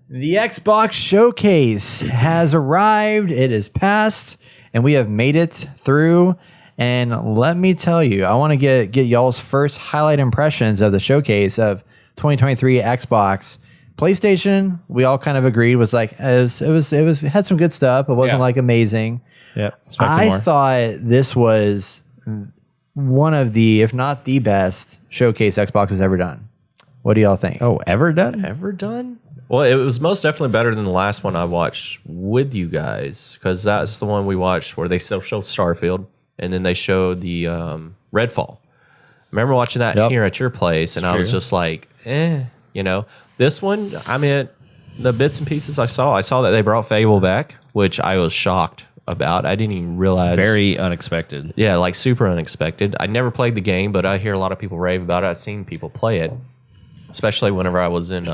The Xbox Showcase has arrived. It is passed, and we have made it through. And let me tell you, I want to get y'all's first highlight impressions of the showcase of 2023 Xbox. PlayStation, we all kind of agreed was like it was had some good stuff. It wasn't like amazing. Yeah, I thought this was one of the, if not the best showcase Xbox has ever done. What do y'all think? Oh, ever done? Ever done? Well, it was most definitely better than the last one I watched with you guys, because that's the one we watched where they still showed Starfield, and then they showed the Redfall. I remember watching that here at your place, and I was just like, you know. This one, I mean, the bits and pieces I saw that they brought Fable back, which I was shocked about. I didn't even realize. Very unexpected. Yeah, like super unexpected. I never played the game, but I hear a lot of people rave about it. I've seen people play it. Especially whenever I was in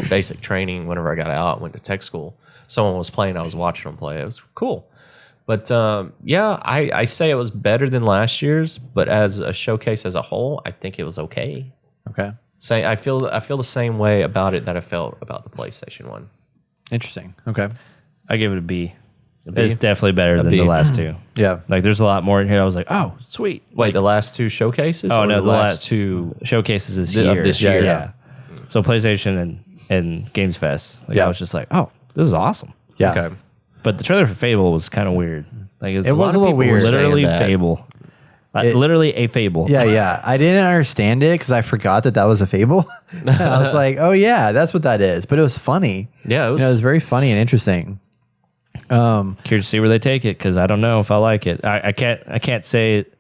basic training, whenever I got out, went to tech school, someone was playing, I was watching them play. It was cool. But yeah, I say it was better than last year's, but as a showcase as a whole, I think it was okay. Okay. I feel the same way about it that I felt about the PlayStation one. Interesting. Okay. I give it a B. It's definitely better than the last two. Yeah. Like there's a lot more in here. I was like, oh, sweet. Wait, the last two showcases? Oh, or no, the last two showcases this year. Yeah. So PlayStation and Games Fest. Like, I was just like, oh, this is awesome. Yeah. Okay. But the trailer for Fable was kind of weird. Like It was a little weird. Literally Fable. Literally a Fable. Yeah. I didn't understand it because I forgot that was a Fable. I was like, oh yeah, that's what that is. But it was funny. Yeah, it was very funny and interesting. Curious to see where they take it because I don't know if I like it. I can't say it.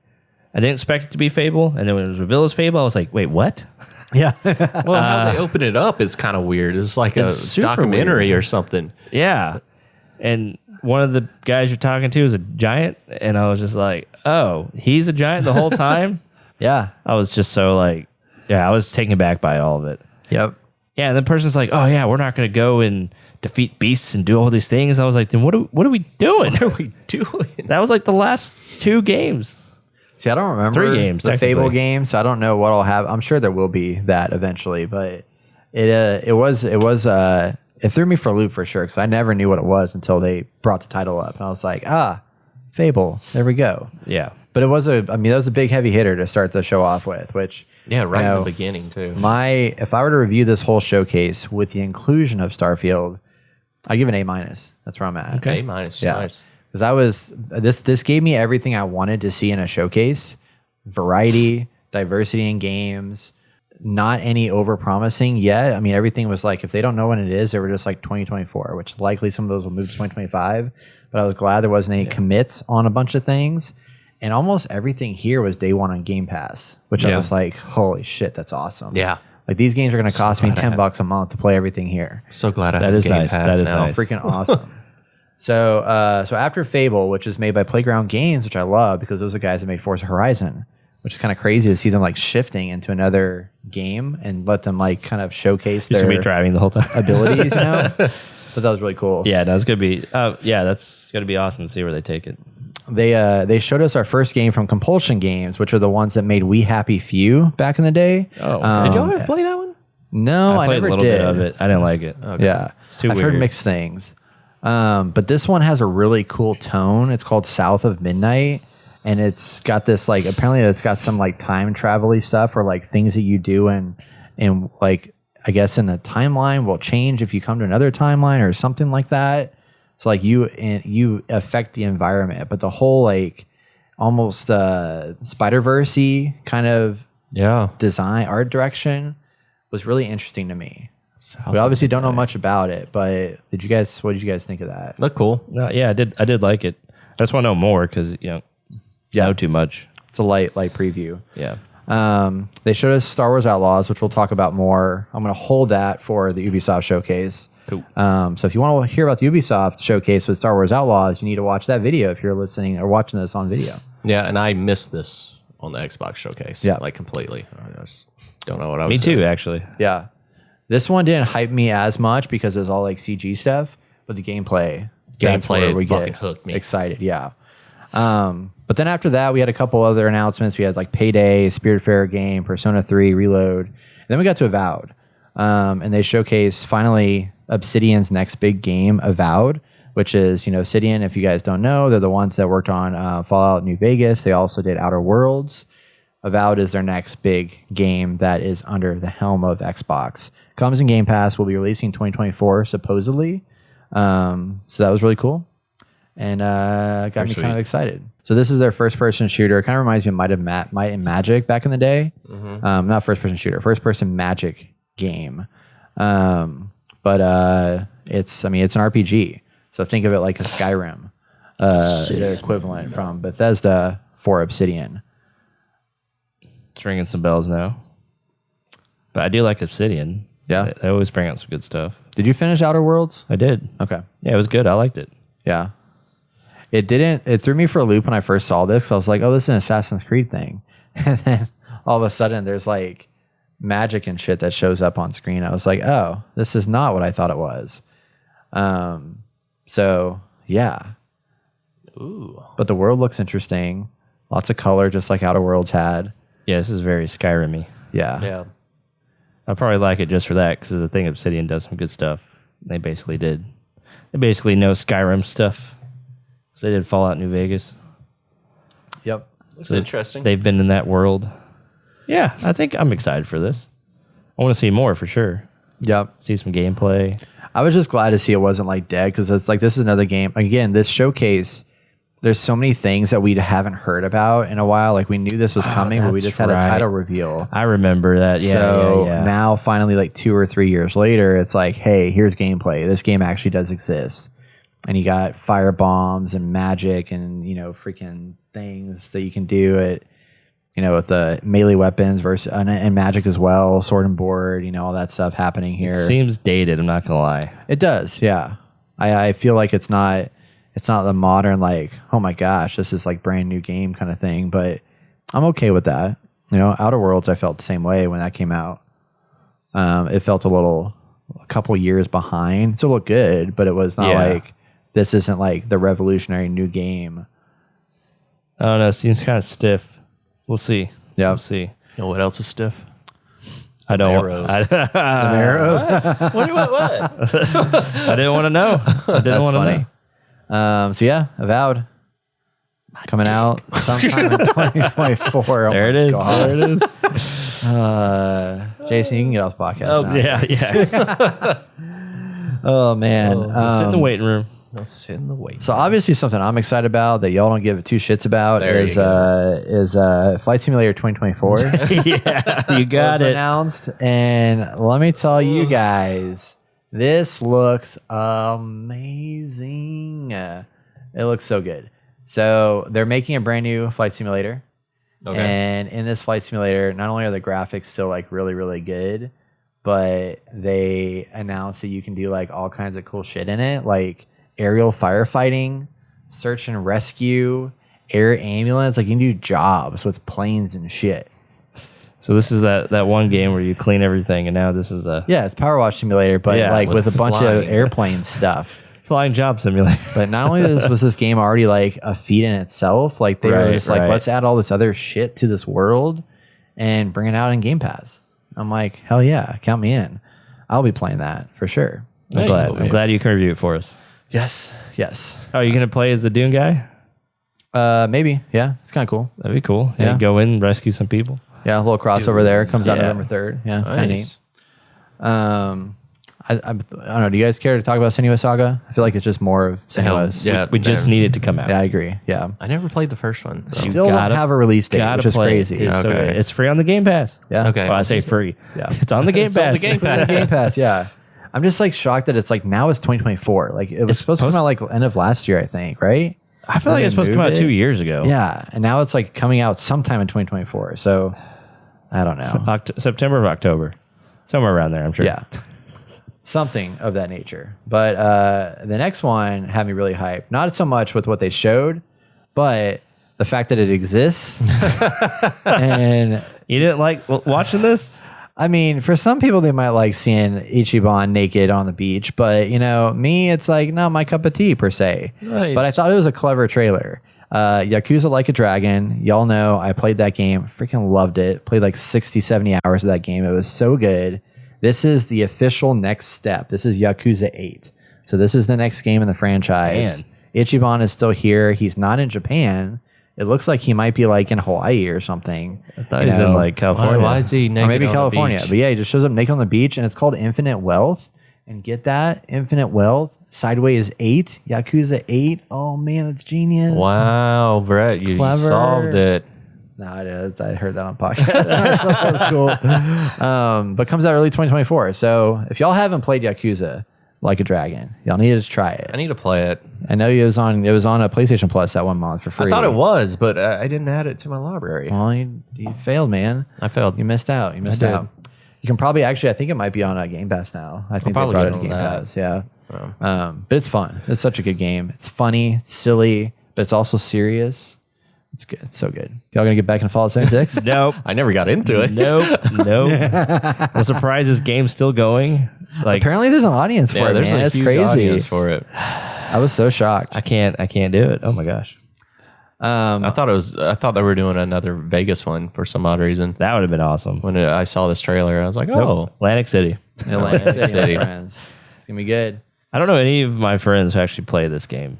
I didn't expect it to be Fable, and then when it was revealed as Fable, I was like, wait, what? Yeah. Well, how they open it up is kind of weird. It's like a documentary or something. Yeah. And one of the guys you're talking to is a giant, and I was just like, oh, he's a giant the whole time? Yeah. I was just so like, I was taken back by all of it. Yep. Yeah, and the person's like, oh yeah, we're not going to go and defeat beasts and do all these things. I was like, then what are we doing? What are we doing? That was like the last two games. See, I don't remember 3 games, the Fable game, so I don't know what I'll have. I'm sure there will be that eventually, but it threw me for a loop for sure because I never knew what it was until they brought the title up, and I was like, Fable, there we go. Yeah, but that was a big heavy hitter to start the show off with, which in the beginning too. If I were to review this whole showcase with the inclusion of Starfield, I'd give it an A-. That's where I'm at. Okay, A-, yeah. Nice. Because this gave me everything I wanted to see in a showcase: variety, diversity in games, not any over-promising yet. I mean, everything was like, if they don't know when it is, they were just like 2024, which likely some of those will move to 2025. But I was glad there wasn't any commits on a bunch of things, and almost everything here was day one on Game Pass, which I was like, holy shit, that's awesome. Yeah. Like these games are going to cost me $10 a month to play everything here. So glad I that have is Game nice. Pass That is now. nice. Freaking awesome. So after Fable, which is made by Playground Games, which I love because those are the guys that made Forza Horizon, which is kind of crazy to see them like shifting into another game and let them like kind of showcase You're their gonna be driving the whole time. abilities, you know? But that was really cool. Yeah, that's gonna be. That's gonna be awesome to see where they take it. They showed us our first game from Compulsion Games, which are the ones that made We Happy Few back in the day. Oh, did y'all ever play that one? No, I played never a little did. bit of it. I didn't like it. Okay. Yeah, It's too I've weird. heard mixed things. But this one has a really cool tone. It's called South of Midnight, and it's got this like apparently it's got some like time travel-y stuff or like things that you do and like I guess in the timeline will change if you come to another timeline or something like that. So like you affect the environment, but the whole like almost Spider-Verse-y kind of design art direction was really interesting to me. We obviously don't know much about it, but what did you guys think of that? Look cool. No, yeah, I did like it. I just want to know more because know too much. It's a light preview. Yeah. They showed us Star Wars Outlaws, which we'll talk about more. I'm going to hold that for the Ubisoft showcase. Cool. So if you want to hear about the Ubisoft showcase with Star Wars Outlaws, you need to watch that video if you're listening or watching this on video. Yeah, and I missed this on the Xbox showcase. Yeah. Like completely. I just don't know what I was Me too, doing. actually. Yeah. This one didn't hype me as much because it was all like CG stuff, but the gameplay that's where we fucking get hooked me. excited. Yeah. But then after that, we had a couple other announcements. We had like Payday, Spiritfarer game, Persona 3, Reload. And then we got to Avowed. And they showcased finally Obsidian's next big game, Avowed, which is, Obsidian, if you guys don't know, they're the ones that worked on Fallout New Vegas. They also did Outer Worlds. Avowed is their next big game that is under the helm of Xbox. Comes in Game Pass, will be releasing 2024, supposedly. So that was really cool. And got me kind of excited. So this is their first-person shooter. It kind of reminds me of Might and Magic back in the day. Not first-person shooter, first-person Magic game. But it's an RPG. So think of it like a Skyrim, the equivalent from Bethesda for Obsidian. It's ringing some bells now. But I do like Obsidian. Yeah. They always bring out some good stuff. Did you finish Outer Worlds? I did. Okay. Yeah, it was good. I liked it. Yeah. It threw me for a loop when I first saw this. I was like, oh, this is an Assassin's Creed thing. And then all of a sudden there's like magic and shit that shows up on screen. I was like, oh, this is not what I thought it was. So yeah. Ooh. But the world looks interesting. Lots of color, just like Outer Worlds had. Yeah, this is very Skyrim-y. Yeah. Yeah. I probably like it just for that because the thing Obsidian does some good stuff. They basically did. They basically know Skyrim stuff. They did Fallout New Vegas. Yep. Looks interesting. They've been in that world. Yeah, I think I'm excited for this. I want to see more for sure. Yep. See some gameplay. I was just glad to see it wasn't like dead because it's like this is another game. Again, this showcase, there's so many things that we haven't heard about in a while. Like we knew this was coming, but we that's just had a right. title reveal. I remember that. Yeah. So yeah. now finally, like 2 or 3 years later, it's like, hey, here's gameplay. This game actually does exist. And you got fire bombs and magic and, freaking things that you can do it, with the melee weapons versus and magic as well, sword and board, all that stuff happening here. It seems dated. I'm not gonna lie. It does, yeah. I feel like it's not the modern like, oh my gosh, this is like brand new game kind of thing, but I'm okay with that. Outer Worlds, I felt the same way when that came out. It felt a couple years behind. Still looked good, but it was not like this isn't like the revolutionary new game. I don't know. It seems kind of stiff. We'll see. Yeah, We'll see. You know what else is stiff? I don't. Arrows. the arrows. What? I didn't want to know. I didn't want to know. So yeah, Avowed coming out sometime in 2024. There it is. God. There it is. Jason, you can get off the podcast now. Yeah. Oh man. Sit in the waiting room. I'll sit in the wait. So obviously something I'm excited about that y'all don't give two shits about There is you Flight Simulator 2024. Yeah, you got was it. announced, and let me tell you guys, this looks amazing. It looks so good. So they're making a brand new Flight Simulator. Okay. And in this Flight Simulator, not only are the graphics still like really, really good, but they announced that you can do like all kinds of cool shit in it, like aerial firefighting, search and rescue, air ambulance. Like you can do jobs with planes and shit. So this is that one game where you clean everything, and now this is a Yeah, it's Power Wash Simulator, but Yeah, like with a with bunch of flying. airplane stuff. flying job simulator. But not only was this game already like a feat in itself, like they were Right, just like, right. let's add all this other shit to this world and bring it out in Game Pass. I'm like, hell yeah, count me in. I'll be playing that for sure. I'm glad. I'm glad you can review it for us. Yes, yes. Oh, you gonna play as the Dune guy? Maybe. Yeah, it's kind of cool. That'd be cool. Yeah. Yeah, go in, rescue some people. Yeah, a little crossover there. Comes out Yeah. November 3rd. Yeah, it's kind of Nice. neat. I don't know. Do you guys care to talk about Senua Saga? I feel like it's just more of Senua's. Yeah, We just need it to come out. Yeah, I agree. Yeah. I never played the first one. So. Still don't gotta- have a release date, Gotta which is play it. crazy. It's, so Okay. good. It's free on the Game Pass. Yeah. Okay. Well, I say free. Yeah. It's on the Game It's on Pass. the Game The Game Pass, yeah. I'm just like shocked that it's like now it's 2024. Like it was It's supposed to come out like end of last year, I think, right? I feel like it's supposed to come out 2 years ago. Yeah, and now it's like coming out sometime in 2024. So I don't know. September or October, somewhere around there. I'm sure. Yeah, something of that nature. But the next one had me really hyped. Not so much with what they showed, but the fact that it exists. And You didn't like watching this? I mean, for some people, they might like seeing Ichiban naked on the beach, but me, it's like not my cup of tea per se. Right. But I thought it was a clever trailer. Yakuza Like a Dragon. Y'all know I played that game, freaking loved it. Played like 60, 70 hours of that game. It was so good. This is the official next step. This is Yakuza 8. So this is the next game in the franchise. Man. Ichiban is still here. He's not in Japan. It looks like he might be like in Hawaii or something. I thought he was in like California. Why is he naked Or maybe on the California. beach? But yeah, he just shows up naked on the beach, and it's called Infinite Wealth. And get that? Infinite Wealth. Sideways 8. Yakuza 8. Oh, man, that's genius. Wow, Brett, you Clever. solved it. No, I heard that on podcast. That was cool. But comes out early 2024. So if y'all haven't played Yakuza Like a Dragon, y'all need to try it. I need to play it. I know it was on a PlayStation Plus that 1 month for free. I thought it was, but I didn't add it to my library. Well, you failed, man. I failed. You missed out. You missed did. out. You can probably I think it might be on Game Pass now. I think they probably brought it get to on Game that. Pass. Yeah. But it's fun. It's such a good game. It's funny, it's silly, but it's also serious. It's good. It's so good. Y'all gonna get back in Fallout 76? Nope. I never got into it. Nope. I'm surprised this game's still going. Like, Apparently, there's an audience for Yeah, it. there's Man. a It's huge crazy. audience for it. I was so shocked. I can't do it. Oh my gosh. I thought they were doing another Vegas one for some odd reason. That would have been awesome. When I saw this trailer, I was like, "Oh, Atlantic City. Atlantic City. my friends. It's gonna be good. I don't know any of my friends who actually play this game.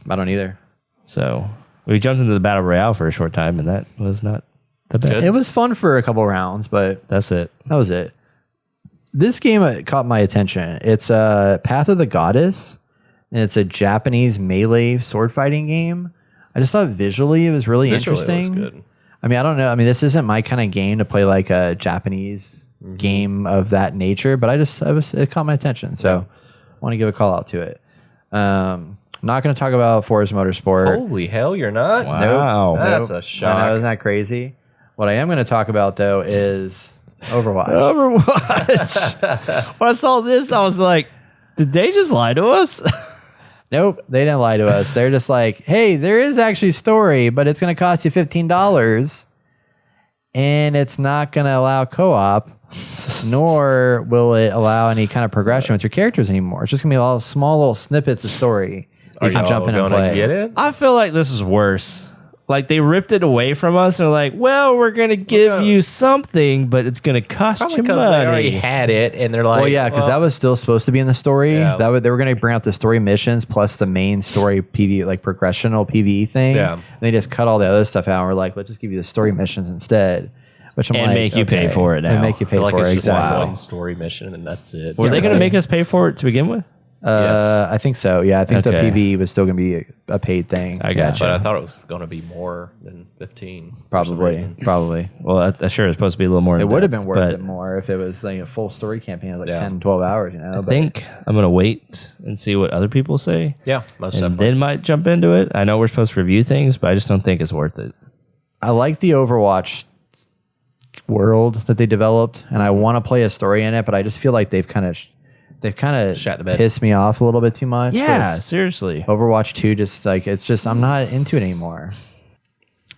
I don't either. So we jumped into the Battle Royale for a short time, and that was not the best. It was fun for a couple rounds, but That's it. that was it. This game caught my attention. It's Path of the Goddess, and it's a Japanese melee sword fighting game. I just thought visually it was really Visually, it interesting. looks good. I mean, I don't know. I mean, this isn't my kind of game to play like a Japanese game of that nature, but it caught my attention. So I want to give a call out to it. Not going to talk about Forza Motorsport. Holy hell, you're not! Wow. That's Nope. a shock. I know, isn't that crazy? What I am going to talk about though is Overwatch. Overwatch. When I saw this, I was like, did they just lie to us? Nope, they didn't lie to us. They're just like, hey, there is actually story, but it's going to cost you $15, and it's not going to allow co-op, nor will it allow any kind of progression with your characters anymore. It's just going to be all small little snippets of story. You can jump in and gonna play. get it? I feel like this is worse. Like they ripped it away from us and they're like, well, we're going to give you something, but it's going to cost Probably you because they already money. had it, and they're like, Well, yeah, because that was still supposed to be in the story. Yeah. They were going to bring out the story missions plus the main story PvE, like progressional PvE thing. Yeah. And they just cut all the other stuff out. And we're like, let's just give you the story missions instead. Which I'm And like, make you pay okay. for it now. And make you I pay feel like for it's it. just Exactly. one story mission, and that's it. Were they going to make us pay for it to begin with? Yes. I think so. Yeah, I think the Okay. PvE was still going to be a paid thing. I gotcha. But I thought it was going to be more than 15. for some Probably. reason. Probably. Well, that sure is supposed to be a little more. It in would have depth, been worth but it more if it was like a full story campaign, like Yeah. 10, 12 hours, you know? I think I'm going to wait and see what other people say. Yeah, most And definitely. then might jump into it. I know we're supposed to review things, but I just don't think it's worth it. I like the Overwatch world that they developed, and I want to play a story in it, but I just feel like they've kind of Shat the bed. pissed me off a little bit too much. Yeah, with seriously. Overwatch 2, just like I'm not into it anymore.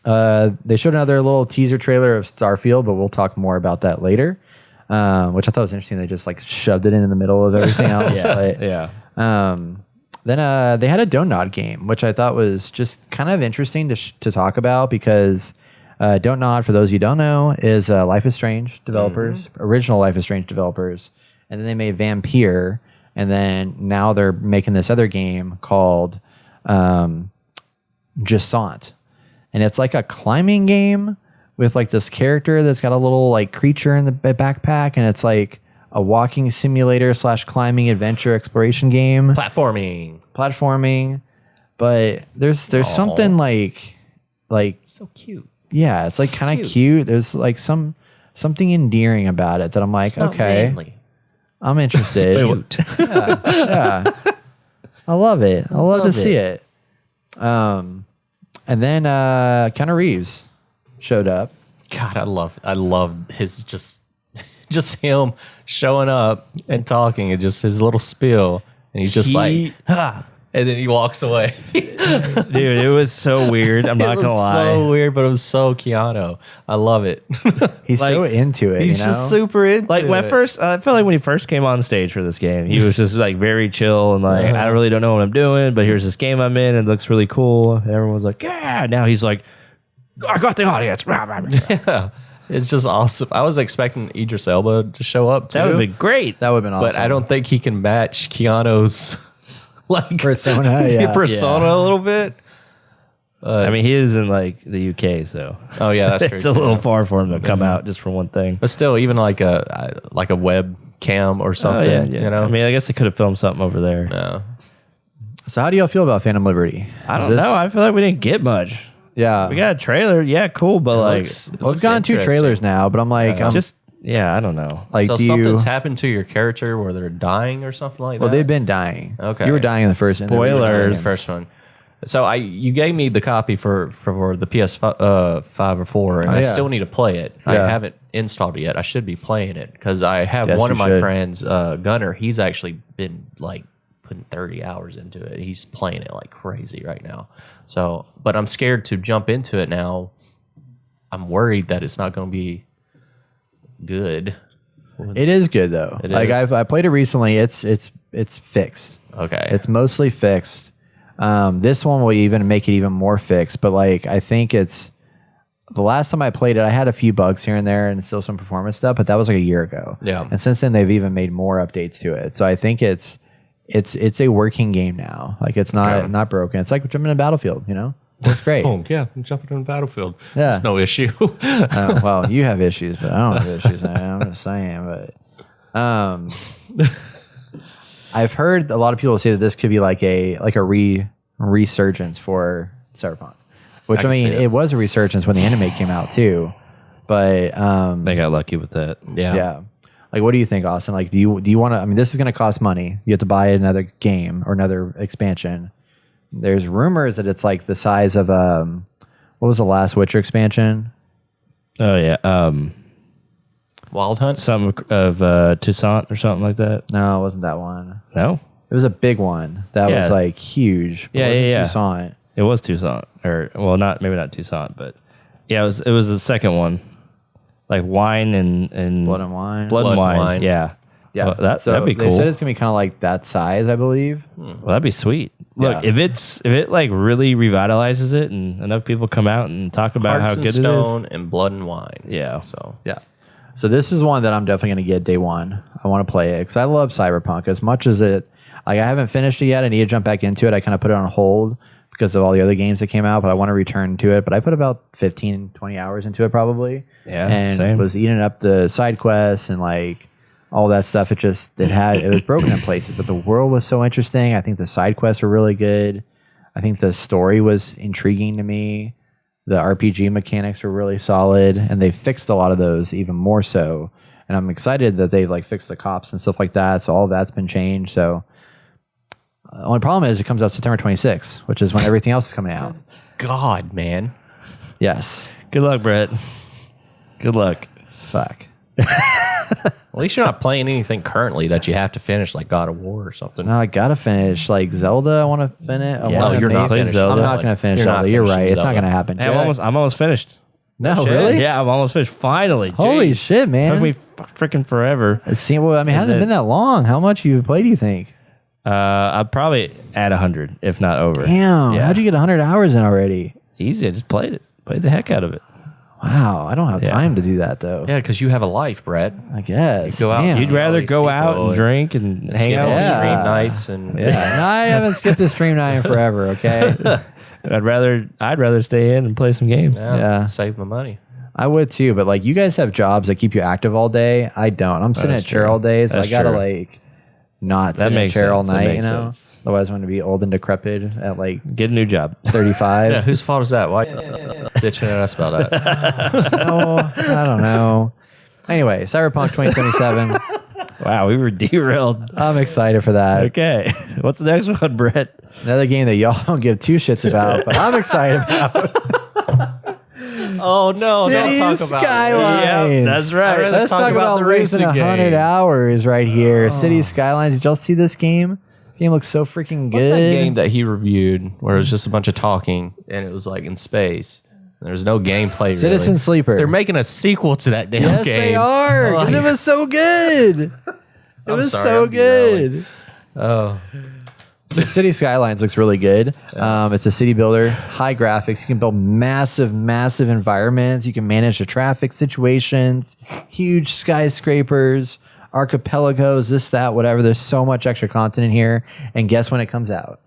They showed another little teaser trailer of Starfield, but we'll talk more about that later. Which I thought was interesting. They just like shoved it in the middle of everything else. But, Yeah. Then they had a Don't Nod game, which I thought was just kind of interesting to talk about because Don't Nod, for those you don't know, is Life is Strange developers, original Life is Strange developers. And then they made Vampire, and then now they're making this other game called Jasant. And it's like a climbing game with like this character that's got a little like creature in the backpack, and it's like a walking simulator / climbing adventure exploration game. Platforming. But there's something like So cute. yeah, it's like kind of cute. There's like something endearing about it that I'm like, okay, I'm interested. yeah. I love it. I love to see it. And then Keanu Reeves showed up. God, I love his just him showing up and talking and just his little spiel, and he's just like, ha, and then he walks away. Dude, it was so weird. I'm not It was going to lie. so weird, but it was so Keanu. I love it. He's Like, so into it. He's you know? just super into Like when it. I felt like when he first came on stage for this game, he was just like very chill and like, I really don't know what I'm doing, but here's this game I'm in. It looks really cool. And everyone was like, yeah. Now he's like, I got the audience. Yeah. It's just awesome. I was expecting Idris Elba to show up too. That would be great. That would have been awesome. But I don't think he can match Keanu's like Persona, yeah. persona a little bit. I mean, he is in like the UK, so Oh yeah, that's true. it's a too. little far for him to come out just for one thing. But still, even like a webcam or Oh something. yeah, yeah. You know. I mean, I guess they could have filmed something over there. No. So how do y'all feel about Phantom Liberty? I Is don't this- know. I feel like we didn't get much. Yeah. We got a trailer, yeah, cool, but like, Well, we've gotten 2 trailers now, but I'm like, I don't know. like, So do you? something's happened to your character where they're dying or something like Well, that. they've been dying. Okay. You were dying in the first. in the original Spoilers. game. First one. So you gave me the copy for the PS5 or 4, and I yeah. still need to play it. I Yeah. haven't installed it yet. I should be playing it because I have Yes, one you of my should. friends, Gunner. He's actually been like putting 30 hours into it. He's playing it like crazy right now. So, but I'm scared to jump into it now. I'm worried that it's not going to be good. It is good though. It Like is? I played it recently. It's fixed. Okay. It's mostly fixed. This one will even make it even more fixed. But like I think it's the last time I played it, I had a few bugs here and there and still some performance stuff. But that was like a year ago. Yeah. And since then they've even made more updates to it. So I think it's a working game now. Like it's not Okay. not broken. It's like jumping in a Battlefield. You know, works great. Oh yeah, I'm jumping in the battlefield. Yeah. There's no issue. Well, you have issues, but I don't have issues. I'm just saying. But I've heard a lot of people say that this could be like a resurgence for Cyberpunk, which I can mean, see it. it was a resurgence when the anime came out too. But They got lucky with that. yeah. Like, what do you think, Austin? Like, do you want to? I mean, this is going to cost money. You have to buy another game or another expansion. There's rumors that it's like the size of what was the last Witcher expansion? Oh yeah, Wild Hunt. some of Toussaint or something like that. No, it wasn't that one. No, It was a big one that Yeah. was like huge. But Yeah, it wasn't yeah. Toussaint. it was Toussaint, or well, maybe not Toussaint, but yeah, it was the second one, like wine and Blood and Wine. blood and wine. Yeah, Yeah, Well, so that'd be They cool. said it's gonna be kind of like that size, I believe. Well, that'd be sweet. Look, Yeah. if it like really revitalizes it and enough people come out and talk about Hearts how and good Stone it and Blood and Wine. is. Yeah. So Yeah. So this is one that I'm definitely gonna get day one. I want to play it because I love Cyberpunk as much as it. Like I haven't finished it yet. I need to jump back into it. I kind of put it on hold because of all the other games that came out, but I want to return to it. But I put about 15, 20 hours into it probably. Yeah, and same. was eating up the side quests and like all that stuff. It was broken in places, but the world was so interesting. I think the side quests were really good. I think the story was intriguing to me. The RPG mechanics were really solid, and they fixed a lot of those even more so. And I'm excited that they've like fixed the cops and stuff like that. So all of that's been changed. So only problem is it comes out September 26th, which is when everything else is coming out. God, man. Yes. Good luck, Brett. Good luck. Fuck. At least you're not playing anything currently that you have to finish, like God of War or something. No, I gotta finish like Zelda. I want to finish. I Yeah, wanna you're not maybe- finished Zelda. I'm not gonna finish You're not Zelda. You're finishing right. It's not Zelda. gonna happen. Hey, Jedi- I'm almost finished. No, Shit. really? Yeah, I'm almost finished. Finally. Holy Jeez. shit, man! Took me freaking forever. It seemed, well, I mean, it hasn't it- been that long. How much you played? Do you think? I'd probably add 100, if not over. Damn! Yeah. How'd you get 100 hours in already? Easy. I just played it. Played the heck out of it. Wow, I don't have Yeah. time to do that though. Yeah, because you have a life, Brett. I guess. go out Damn. and You'd all rather these go out people and drink and hang Skip out. all with Yeah. stream nights and Yeah, no, I haven't skipped a stream night in forever. Okay, I'd rather stay in and play some games. Yeah. save my money. I would too. But like, you guys have jobs that keep you active all day. I don't. I'm sitting That's at chair true. all day, so That's I gotta true. like not sit in a makes chair all sense. That night. You makes know, sense. otherwise I'm gonna be old and decrepit at like Get a new job. 35. Yeah, whose fault is that? Why bitching at us about that? Oh, I don't know. Anyway, Cyberpunk 2077. Wow, we were derailed. I'm excited for that. Okay. What's the next one, Brett? Another game that y'all don't give two shits about, but I'm excited about. Oh no! City don't talk about it. Skylines. Yep, that's right. I'd rather Let's talk talk about about the losing racing 100 game. hours right here. City Skylines. Did y'all see this game? This game looks so freaking good. What's that game that he reviewed where it was just a bunch of talking and it was like in space? There was no gameplay. Citizen really. Sleeper. They're making a sequel to that damn Yes, game. they are. 'Cause it was so good. It was sorry, so I'm derailing. good. So City Skylines looks really good. It's a city builder, high graphics. You can build massive environments. You can manage the traffic situations, huge skyscrapers, archipelagos, this, that, whatever. There's so much extra content in here. And guess when it comes out?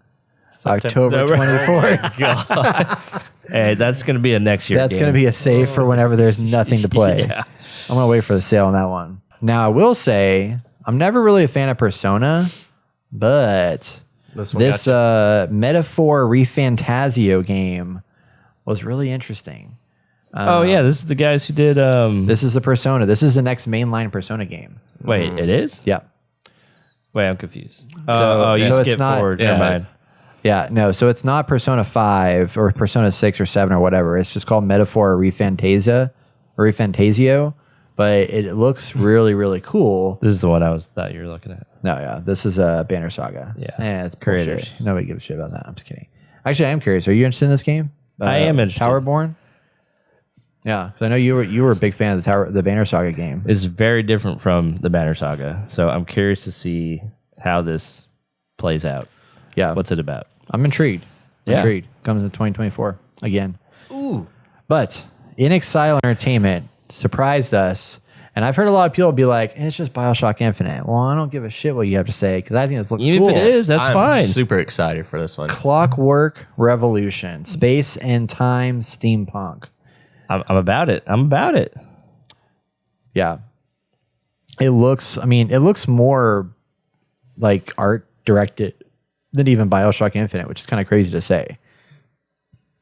October 24th. Hey, that's going to be a next year. That's game. going to be a save for whenever there's nothing to play. Yeah. I'm going to wait for the sale on that one. Now, I will say, I'm never really a fan of Persona, but This one this gotcha. Metaphor Refantasio game was really interesting. Oh yeah, this is the guys who did. This is the Persona. This is the next mainline Persona game. Wait, it is? Yeah. Wait, I'm confused. So- Oh, you so it's skipped not- forward. Yeah. Never mind. Yeah, no, so it's not Persona 5 or Persona 6 or 7 or whatever. It's just called Metaphor Refantasio, but it looks really, really cool. This is the one thought you were looking at. No, yeah, this is a Banner Saga. Yeah. It's Creators. bullshit. Nobody gives a shit about that. I'm just kidding. Actually, I am curious. Are you interested in this game? I am interested. Towerborn? Yeah, because I know you were a big fan of the Banner Saga game. It's very different from the Banner Saga, so I'm curious to see how this plays out. Yeah, What's it about? I'm intrigued. Yeah. Intrigued. Comes in 2024 again. Ooh. But In Exile Entertainment surprised us. And I've heard a lot of people be like, it's just BioShock Infinite. Well, I don't give a shit what you have to say because I think this looks Even cool. if it is, that's I'm fine. super excited for this one. Clockwork Revolution, Space and Time Steampunk. I'm about it. I'm about it. Yeah. It looks more like art directed than even BioShock Infinite, which is kind of crazy to say.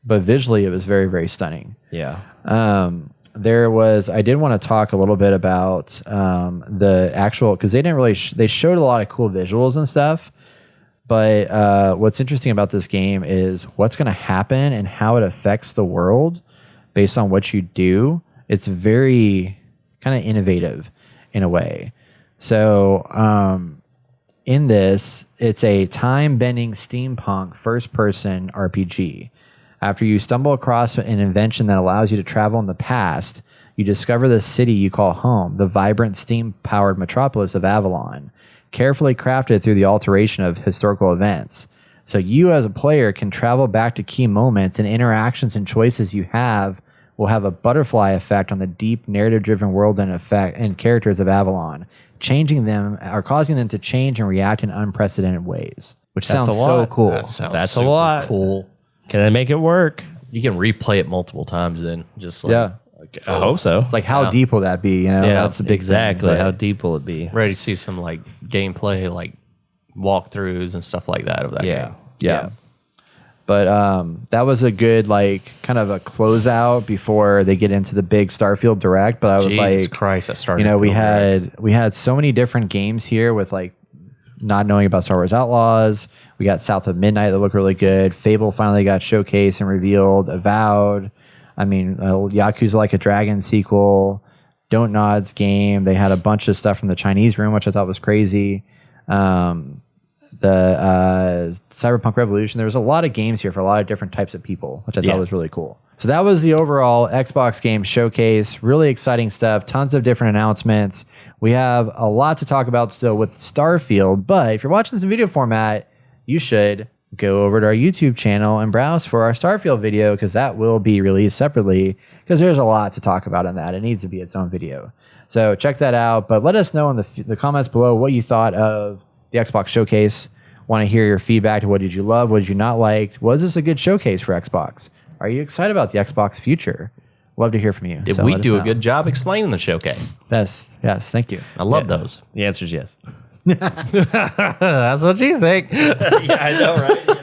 But visually, it was very, very stunning. Yeah. I did want to talk a little bit about the actual, because they didn't really, they showed a lot of cool visuals and stuff. But what's interesting about this game is what's going to happen and how it affects the world based on what you do. It's very kind of innovative in a way. So in this, it's a time-bending steampunk first-person RPG. After you stumble across an invention that allows you to travel in the past, you discover the city you call home, the vibrant steam-powered metropolis of Avalon, carefully crafted through the alteration of historical events. So you as a player can travel back to key moments, and interactions and choices you have will have a butterfly effect on the deep narrative-driven world and characters of Avalon, changing them or causing them to change and react in unprecedented ways, which That's sounds a so lot. cool. That's a super lot. cool. Can they make it work? You can replay it multiple times then. Just like, Yeah. I hope so. It's like, how deep will that be? You know, Yeah, that's a big Exactly. thing. How But deep will it be? ready to see some like gameplay, like walkthroughs and stuff like that of that Yeah. game. yeah. But that was a good, like, kind of a closeout before they get into the big Starfield Direct. But I was Jesus like, Christ, that started. you know, we feeling great. had so many different games here with like not knowing about Star Wars Outlaws. We got South of Midnight that looked really good. Fable finally got showcased and revealed. Avowed. I mean, Yakuza Like a Dragon sequel. Don't Nod's game. They had a bunch of stuff from the Chinese room, which I thought was crazy. The Cyberpunk Revolution. There was a lot of games here for a lot of different types of people, which I thought was really cool. So that was the overall Xbox game showcase. Really exciting stuff. Tons of different announcements. We have a lot to talk about still with Starfield, but if you're watching this in video format, you should go over to our YouTube channel and browse for our Starfield video because that will be released separately because there's a lot to talk about in that. It needs to be its own video. So check that out, but let us know in the comments below what you thought of the Xbox showcase. Want to hear your feedback to what did you love, what did you not like? Was this a good showcase for Xbox? Are you excited about the Xbox future? Love to hear from you. Did So we let us do a know. good job explaining the showcase? Yes, thank you. I love those. The answer is yes. That's what you think. Yeah, I know, right?